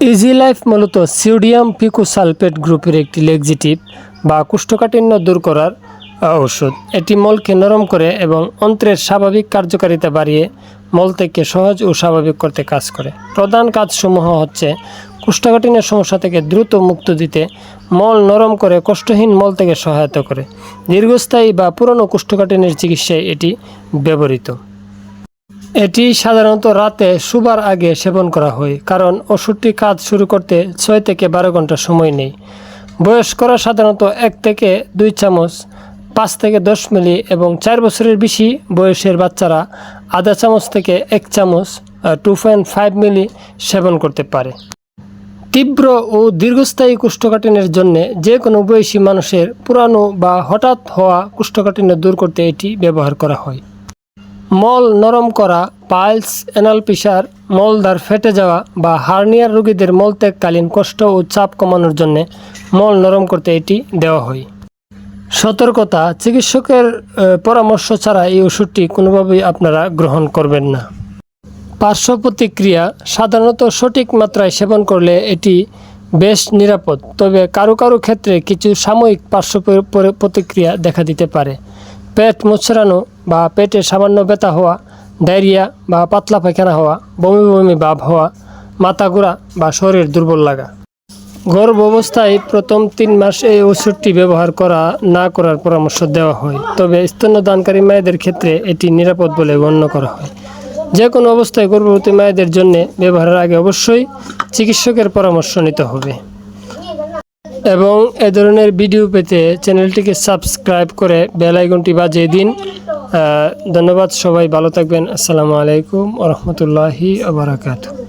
Easy life মূলত sodium picosulphate গ্রুপের একটি লেক্সিটিভ বা কোষ্ঠকাঠিন্য দূর করার ঔষধ। এটি মলকে নরম করে এবং অন্ত্রের স্বাভাবিক কার্যকারিতা বাড়িয়ে মলত্যাগকে সহজ ও স্বাভাবিক করতে কাজ করে। প্রধান কাজসমূহ হচ্ছে কোষ্ঠকাঠিন্যের সমস্যা থেকে দ্রুত মুক্তি দিতে, মল নরম করে কষ্টহীন মলত্যাগে সহায়তা করে। দীর্ঘস্থায়ী বা পুরনো কোষ্ঠকাঠিন্যের চিকিৎসায় এটি ব্যবহৃত। এটি সাধারণত রাতে শোবার আগে সেবন করা হয়, কারণ ওষুধটি কাজ শুরু করতে 6 থেকে 12 ঘন্টা সময় নেই। বয়স্করা সাধারণত 1 থেকে 2 চামচ, 5 থেকে 10 মিলি এবং 4 বছরের বেশি বয়সের বাচ্চারা আধা চামচ থেকে 1 চামচ 2.5 মিলি সেবন করতে পারে। তীব্র ও দীর্ঘস্থায়ী কোষ্ঠকাঠিন্যের জন্য যে কোনো বয়সী মানুষের পুরানো বা হঠাৎ হওয়া কোষ্ঠকাঠিন্য দূর করতে এটি ব্যবহার করা হয়। মল নরম করা, পাইলস, অ্যানাল প্রেসার, মলদ্বার ফেটে যাওয়া বা হার্নিয়ার রোগীদের মলত্যাগকালীন কষ্ট ও চাপ কমানোর জন্য মল নরম করতে এটি দেওয়া হয়। সতর্কতা: চিকিৎসকের পরামর্শ ছাড়া এই ওষুধটি কোনোভাবেই আপনারা গ্রহণ করবেন না। পার্শ্ব প্রতিক্রিয়া: সাধারণত সঠিক মাত্রায় সেবন করলে এটি বেশ নিরাপদ, তবে কারো কারো ক্ষেত্রে কিছু সাময়িক পার্শ্ব প্রতিক্রিয়া দেখা দিতে পারে। পেট মুচড়ানো বা পেটে সামান্য ব্যথা হওয়া, ডায়রিয়া বা পাতলা পায়খানা হওয়া, বমি বমি ভাব হওয়া, মাথা ঘোরা বা শরীর দুর্বল লাগা। গর্ভাবস্থায় প্রথম 3 মাস এই ওষুধটি ব্যবহার না করার পরামর্শ দেওয়া হয়, তবে স্তন্যদানকারী মায়েদের ক্ষেত্রে এটি নিরাপদ বলে গণ্য করা হয়। যে কোনো অবস্থায় গর্ভবতী মায়েদের জন্য ব্যবহারের আগে অবশ্যই চিকিৎসকের পরামর্শ নিতে হবে। এবং এ ধরনের ভিডিও পেতে চ্যানেলটিকে সাবস্ক্রাইব করে বেল আইকনটি বাজিয়ে দিন। ধন্যবাদ, সবাই ভালো থাকবেন। আসসালামু আলাইকুম ওয়া রাহমাতুল্লাহি ওয়া বারাকাতুহু।